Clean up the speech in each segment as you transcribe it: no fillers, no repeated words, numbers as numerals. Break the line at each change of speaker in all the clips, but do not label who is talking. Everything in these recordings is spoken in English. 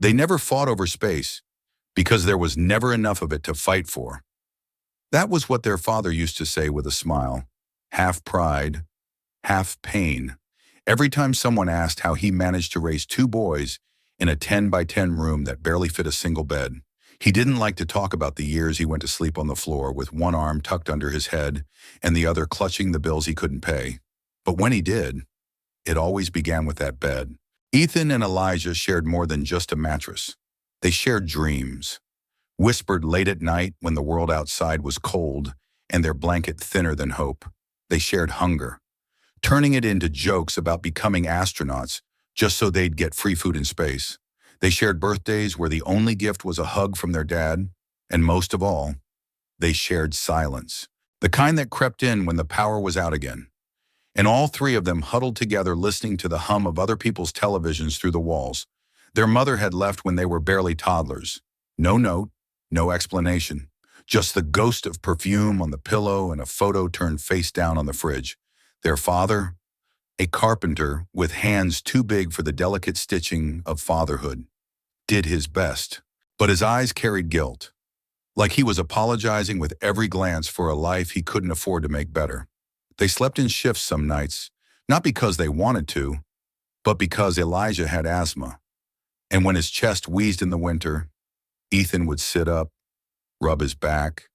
They never fought over space because there was never enough of it to fight for. That was what their father used to say with a smile, half pride, half pain, every time someone asked how he managed to raise two boys in a 10 by 10 room that barely fit a single bed. He didn't like to talk about the years he went to sleep on the floor with one arm tucked under his head and the other clutching the bills he couldn't pay. But when he did, it always began with that bed. Ethan and Elijah shared more than just a mattress. They shared dreams, whispered late at night when the world outside was cold and their blanket thinner than hope. They shared hunger, turning it into jokes about becoming astronauts just so they'd get free food in space. They shared birthdays where the only gift was a hug from their dad, and most of all, they shared silence, the kind that crept in when the power was out again. And all three of them huddled together listening to the hum of other people's televisions through the walls. Their mother had left when they were barely toddlers. No note, no explanation, just the ghost of perfume on the pillow and a photo turned face down on the fridge. Their father, a carpenter with hands too big for the delicate stitching of fatherhood, did his best, but his eyes carried guilt, like he was apologizing with every glance for a life he couldn't afford to make better. They slept in shifts some nights, not because they wanted to, but because Elijah had asthma. And when his chest wheezed in the winter, Ethan would sit up, rub his back,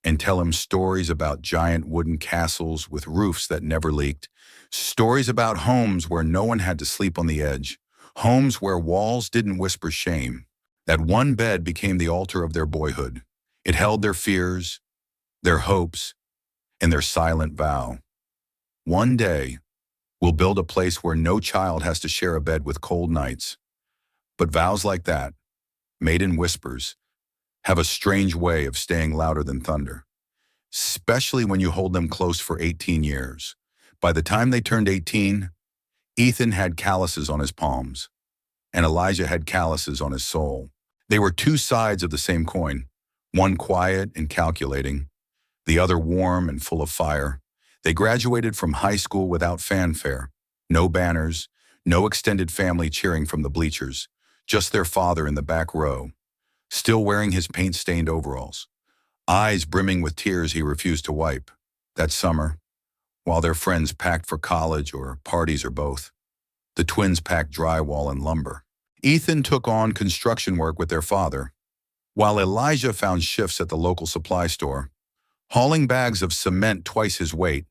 and tell him stories about giant wooden castles with roofs that never leaked, stories about homes where no one had to sleep on the edge, homes where walls didn't whisper shame. That one bed became the altar of their boyhood. It held their fears, their hopes, and their silent vow. One day, we'll build a place where no child has to share a bed with cold nights. But vows like that, made in whispers, have a strange way of staying louder than thunder, especially when you hold them close for 18 years. By the time they turned 18, Ethan had calluses on his palms, and Elijah had calluses on his soul. They were two sides of the same coin, one quiet and calculating, the other warm and full of fire. They graduated from high school without fanfare, no banners, no extended family cheering from the bleachers, just their father in the back row, still wearing his paint-stained overalls, eyes brimming with tears he refused to wipe. That summer, while their friends packed for college or parties or both, the twins packed drywall and lumber. Ethan took on construction work with their father, while Elijah found shifts at the local supply store, hauling bags of cement twice his weight.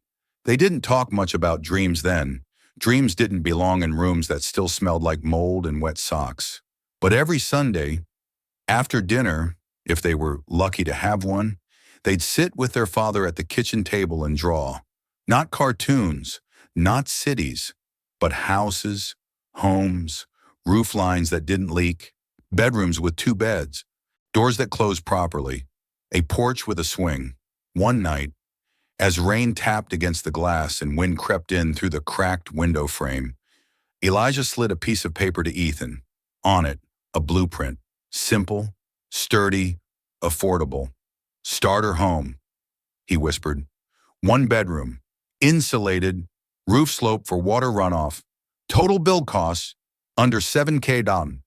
They didn't talk much about dreams then. Dreams didn't belong in rooms that still smelled like mold and wet socks. But every Sunday, after dinner, if they were lucky to have one, they'd sit with their father at the kitchen table and draw. Not cartoons, not cities, but houses, homes, roof lines that didn't leak, bedrooms with two beds, doors that closed properly, a porch with a swing. One night, as rain tapped against the glass and wind crept in through the cracked window frame, Elijah slid a piece of paper to Ethan. On it, a blueprint, simple, sturdy, affordable. Starter home, he whispered. One bedroom, insulated, roof slope for water runoff, total build costs under $7K down.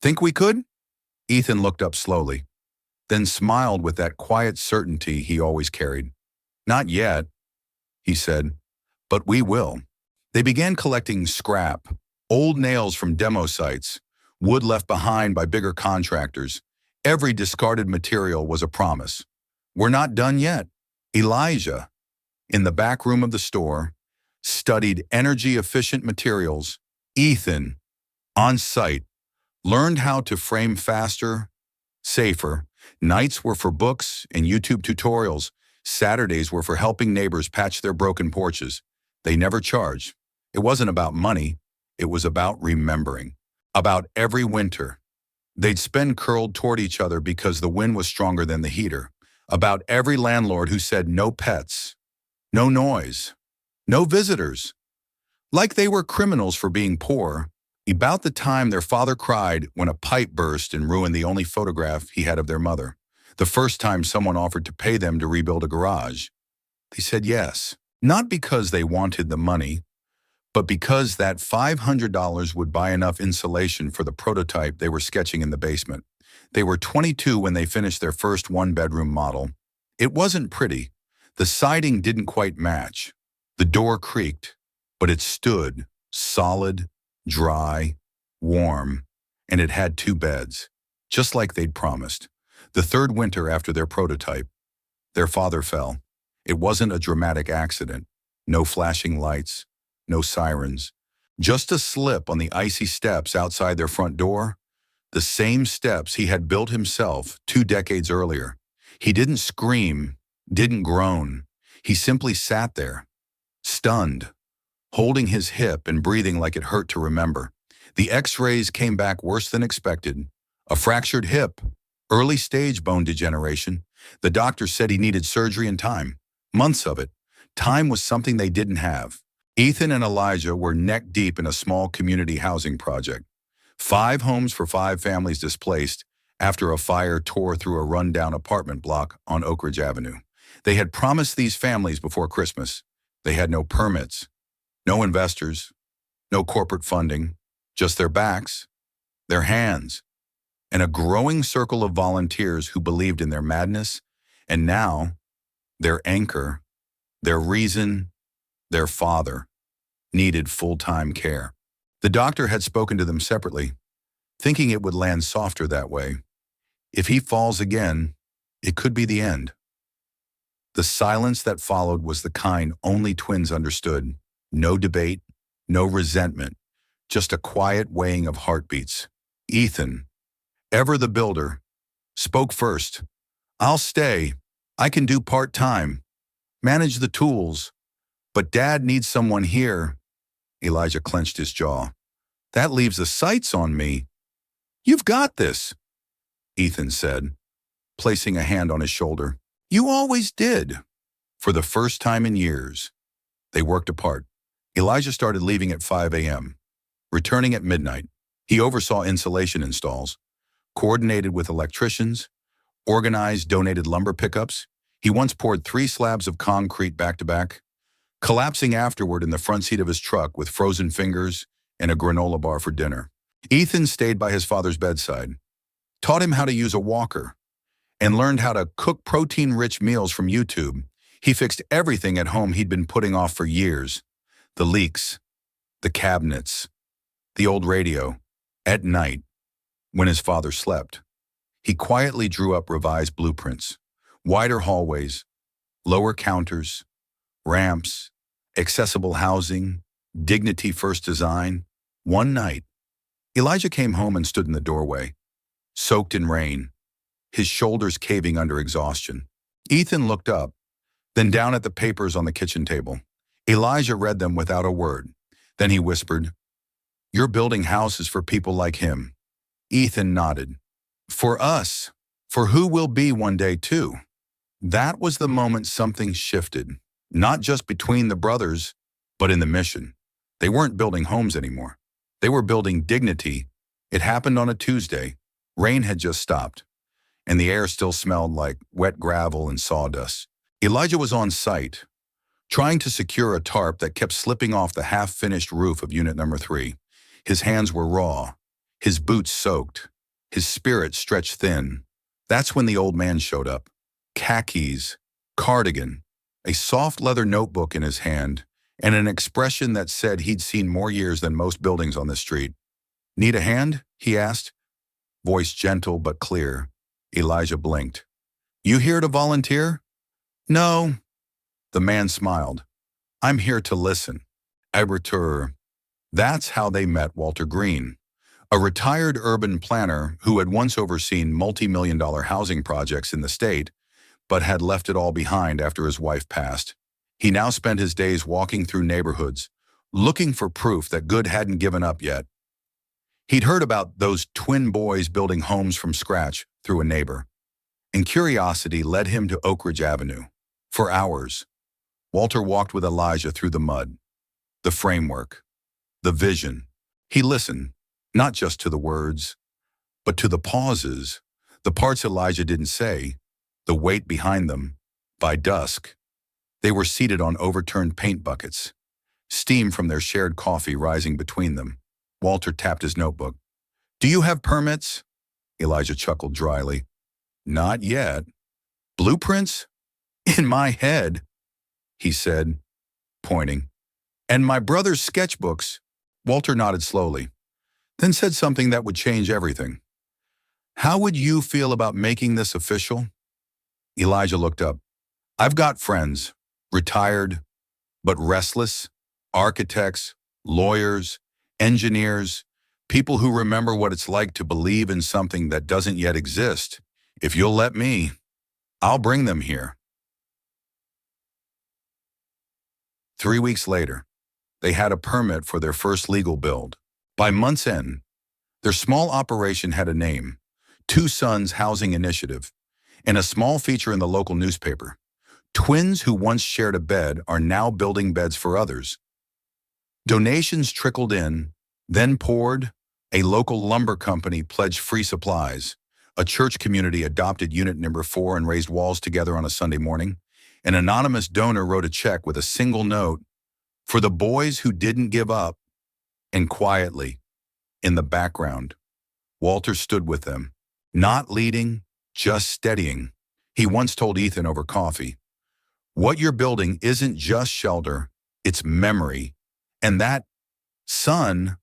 Think we could? Ethan looked up slowly, then smiled with that quiet certainty he always carried. Not yet, he said, but we will. They began collecting scrap, old nails from demo sites, wood left behind by bigger contractors. Every discarded material was a promise. We're not done yet. Elijah, in the back room of the store, studied energy-efficient materials. Ethan, on site, learned how to frame faster, safer. Nights were for books and YouTube tutorials. Saturdays were for helping neighbors patch their broken porches. They never charged. It wasn't about money. It was about remembering. About every winter, they'd spend curled toward each other because the wind was stronger than the heater. About every landlord who said no pets, no noise, no visitors. Like they were criminals for being poor. About the time their father cried when a pipe burst and ruined the only photograph he had of their mother. The first time someone offered to pay them to rebuild a garage. They said yes, not because they wanted the money, But because that $500 would buy enough insulation for the prototype they were sketching in the basement. They were 22 when they finished their first one-bedroom model. It wasn't pretty. The siding didn't quite match. The door creaked, but it stood, solid, dry, warm, and it had 2 beds, just like they'd promised. The third winter after their prototype, their father fell. It wasn't a dramatic accident. No flashing lights, no sirens. Just a slip on the icy steps outside their front door, the same steps he had built himself 2 decades earlier. He didn't scream, didn't groan. He simply sat there, stunned, holding his hip and breathing like it hurt to remember. The x-rays came back worse than expected. A fractured hip, early stage bone degeneration. The doctor said he needed surgery and time. Months of it. Time was something they didn't have. Ethan and Elijah were neck deep in a small community housing project. 5 homes for 5 families displaced after a fire tore through a rundown apartment block on Oak Ridge Avenue. They had promised these families before Christmas. They had no permits, no investors, no corporate funding, just their backs, their hands, and a growing circle of volunteers who believed in their madness, and now their anchor, their reason, their father, needed full-time care. The doctor had spoken to them separately, thinking it would land softer that way. If he falls again, it could be the end. The silence that followed was the kind only twins understood. No debate, no resentment, just a quiet weighing of heartbeats. Ethan, ever the builder, spoke first. "I'll stay. I can do part-time, manage the tools, but Dad needs someone here." Elijah clenched his jaw. "That leaves the sights on me." "You've got this," Ethan said, placing a hand on his shoulder. "You always did." For the first time in years, they worked apart. Elijah started leaving at 5 a.m., returning at midnight. He oversaw insulation installs, coordinated with electricians, organized donated lumber pickups. He once poured 3 slabs of concrete back-to-back, collapsing afterward in the front seat of his truck with frozen fingers and a granola bar for dinner. Ethan stayed by his father's bedside, taught him how to use a walker, and learned how to cook protein-rich meals from YouTube. He fixed everything at home he'd been putting off for years. The leaks, the cabinets, the old radio. At night, when his father slept, he quietly drew up revised blueprints, wider hallways, lower counters, ramps, accessible housing, dignity-first design. One night, Elijah came home and stood in the doorway, soaked in rain, his shoulders caving under exhaustion. Ethan looked up, then down at the papers on the kitchen table. Elijah read them without a word. Then he whispered, "You're building houses for people like him." Ethan nodded. "For us, for who we'll be one day too." That was the moment something shifted, not just between the brothers, but in the mission. They weren't building homes anymore. They were building dignity. It happened on a Tuesday. Rain had just stopped, and the air still smelled like wet gravel and sawdust. Elijah was on site, trying to secure a tarp that kept slipping off the half-finished roof of Unit Number 3. His hands were raw, his boots soaked, his spirit stretched thin. That's when the old man showed up. Khakis, cardigan, a soft leather notebook in his hand, and an expression that said he'd seen more years than most buildings on the street. "Need a hand?" he asked, voice gentle but clear. Elijah blinked. "You here to volunteer?" "No." The man smiled. "I'm here to listen." Abertur. That's how they met Walter Green, a retired urban planner who had once overseen multi-million-dollar housing projects in the state, but had left it all behind after his wife passed. He now spent his days walking through neighborhoods, looking for proof that good hadn't given up yet. He'd heard about those twin boys building homes from scratch through a neighbor, and curiosity led him to Oak Ridge Avenue. For hours, Walter walked with Elijah through the mud, the framework, the vision. He listened, not just to the words, but to the pauses, the parts Elijah didn't say, the weight behind them. By dusk, they were seated on overturned paint buckets, steam from their shared coffee rising between them. Walter tapped his notebook. Do you have permits? Elijah chuckled dryly. Not yet. Blueprints? In my head, he said, pointing. And my brother's sketchbooks. Walter nodded slowly, then said something that would change everything. How would you feel about making this official? Elijah looked up. I've got friends, retired, but restless, architects, lawyers, engineers, people who remember what it's like to believe in something that doesn't yet exist. If you'll let me, I'll bring them here. 3 weeks later, they had a permit for their first legal build. By month's end, their small operation had a name, Two Sons Housing Initiative, and a small feature in the local newspaper. Twins who once shared a bed are now building beds for others. Donations trickled in, then poured. A local lumber company pledged free supplies. A church community adopted unit number 4 and raised walls together on a Sunday morning. An anonymous donor wrote a check with a single note, for the boys who didn't give up. And quietly, in the background, Walter stood with them, not leading, just steadying. He once told Ethan over coffee, what you're building isn't just shelter, it's memory. And that, son,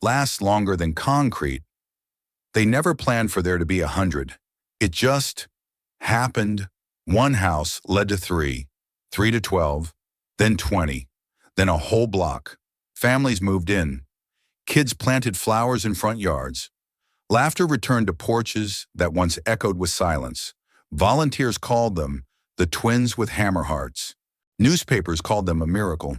lasts longer than concrete. They never planned for there to be 100. It just happened. One house led to 3, 3 to 12, then 20, then a whole block. Families moved in. Kids planted flowers in front yards. Laughter returned to porches that once echoed with silence. Volunteers called them the twins with hammer hearts. Newspapers called them a miracle.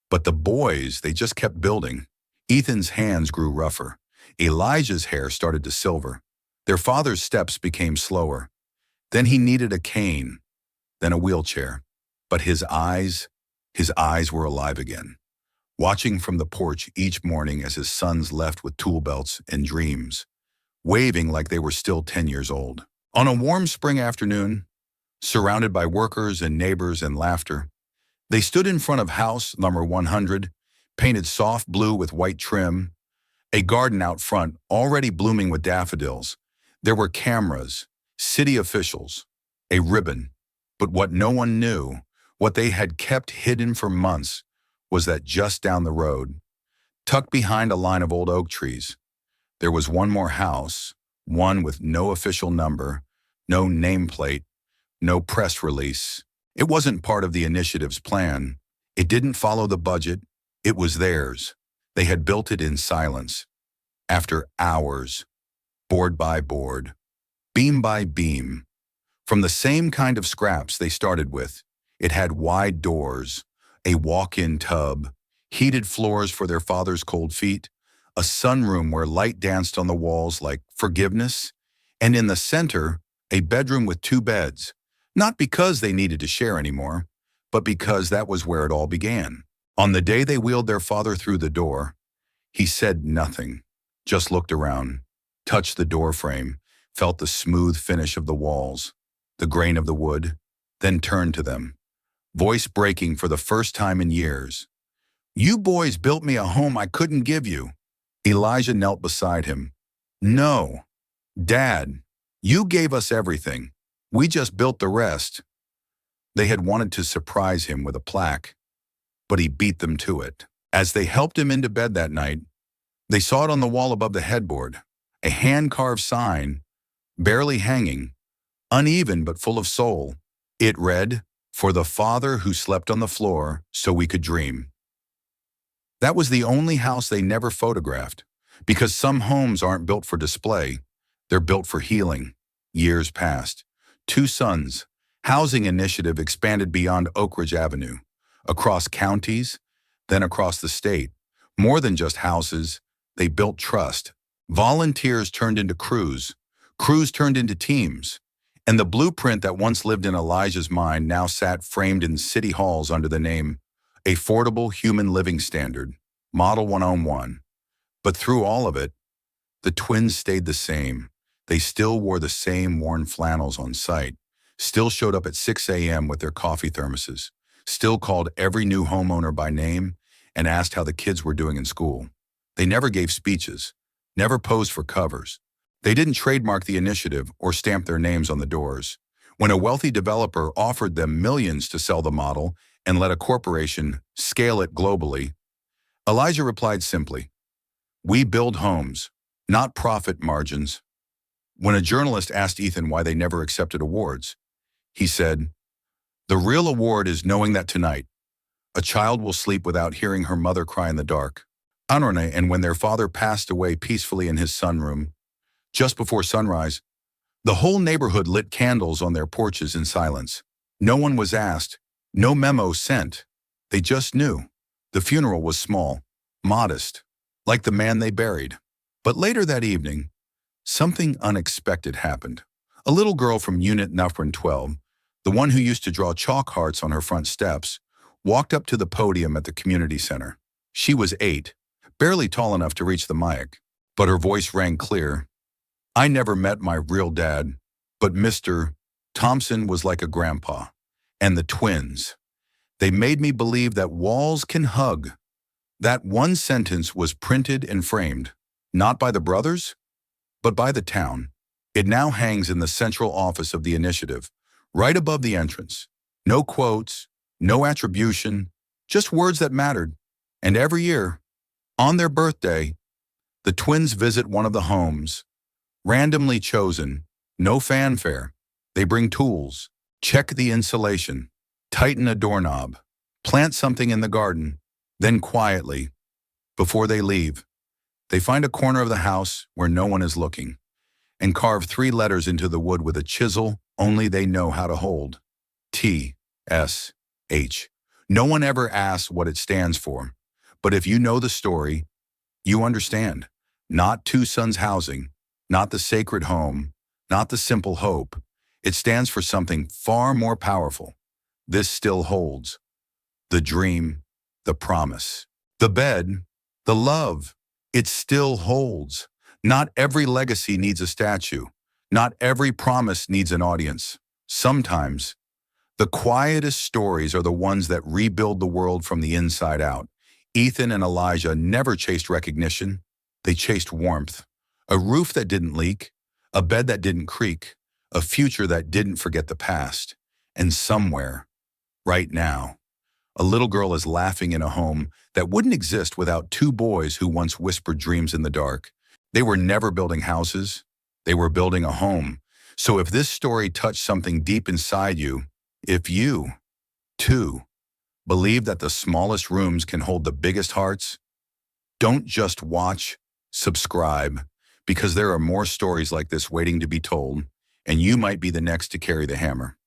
But the boys, they just kept building. Ethan's hands grew rougher. Elijah's hair started to silver. Their father's steps became slower. Then he needed a cane, then a wheelchair. But his eyes were alive again, watching from the porch each morning as his sons left with tool belts and dreams, waving like they were still 10 years old. On a warm spring afternoon, surrounded by workers and neighbors and laughter, they stood in front of house number 100, painted soft blue with white trim, a garden out front already blooming with daffodils. There were cameras, city officials, a ribbon. But what no one knew, what they had kept hidden for months, was that just down the road, tucked behind a line of old oak trees, there was one more house, one with no official number, no nameplate, no press release. It wasn't part of the initiative's plan. It didn't follow the budget. It was theirs. They had built it in silence. After hours, board by board, beam by beam, from the same kind of scraps they started with. It had wide doors, a walk-in tub, heated floors for their father's cold feet, a sunroom where light danced on the walls like forgiveness, and in the center, a bedroom with 2 beds, not because they needed to share anymore, but because that was where it all began. On the day they wheeled their father through the door, he said nothing, just looked around, touched the door frame, felt the smooth finish of the walls, the grain of the wood, then turned to them, voice breaking for the first time in years. You boys built me a home I couldn't give you. Elijah knelt beside him. No, Dad, you gave us everything. We just built the rest. They had wanted to surprise him with a plaque, but he beat them to it. As they helped him into bed that night, they saw it on the wall above the headboard, a hand-carved sign, barely hanging, uneven but full of soul. It read, "For the father who slept on the floor so we could dream." That was the only house they never photographed, because some homes aren't built for display, they're built for healing. Years passed. Two Sons Housing Initiative expanded beyond Oak Ridge Avenue, across counties, then across the state. More than just houses, they built trust. Volunteers turned into crews turned into teams, and the blueprint that once lived in Elijah's mind now sat framed in city halls under the name Affordable Human Living Standard, Model 101. But through all of it, the twins stayed the same. They still wore the same worn flannels on site, still showed up at 6 a.m. with their coffee thermoses, still called every new homeowner by name, and asked how the kids were doing in school. They never gave speeches, never posed for covers. They didn't trademark the initiative or stamp their names on the doors. When a wealthy developer offered them millions to sell the model and let a corporation scale it globally, Elijah replied simply, "We build homes, not profit margins." When a journalist asked Ethan why they never accepted awards, he said, "The real award is knowing that tonight, a child will sleep without hearing her mother cry in the dark." And when their father passed away peacefully in his sunroom, just before sunrise, the whole neighborhood lit candles on their porches in silence. No one was asked, no memo sent. They just knew. The funeral was small, modest, like the man they buried. But later that evening, something unexpected happened. A little girl from Unit Number 12, the one who used to draw chalk hearts on her front steps, walked up to the podium at the community center. She was 8, barely tall enough to reach the mic, but her voice rang clear. "I never met my real dad, but Mr. Thompson was like a grandpa. And the twins. They made me believe that walls can hug." That one sentence was printed and framed, not by the brothers, but by the town. It now hangs in the central office of the initiative, right above the entrance. No quotes, no attribution, just words that mattered. And every year, on their birthday, the twins visit one of the homes, randomly chosen, no fanfare. They bring tools, check the insulation, tighten a doorknob, plant something in the garden, then quietly, before they leave, they find a corner of the house where no one is looking and carve 3 letters into the wood with a chisel only they know how to hold. T-S-H. No one ever asks what it stands for, but if you know the story, you understand. Not Two Sons Housing, not the sacred home, not the simple hope. It stands for something far more powerful. This still holds. The dream, the promise, the bed, the love. It still holds. Not every legacy needs a statue. Not every promise needs an audience. Sometimes, the quietest stories are the ones that rebuild the world from the inside out. Ethan and Elijah never chased recognition. They chased warmth. A roof that didn't leak, a bed that didn't creak, a future that didn't forget the past. And somewhere, right now, a little girl is laughing in a home that wouldn't exist without 2 boys who once whispered dreams in the dark. They were never building houses. They were building a home. So if this story touched something deep inside you, if you, too, believe that the smallest rooms can hold the biggest hearts, don't just watch, subscribe, because there are more stories like this waiting to be told, and you might be the next to carry the hammer.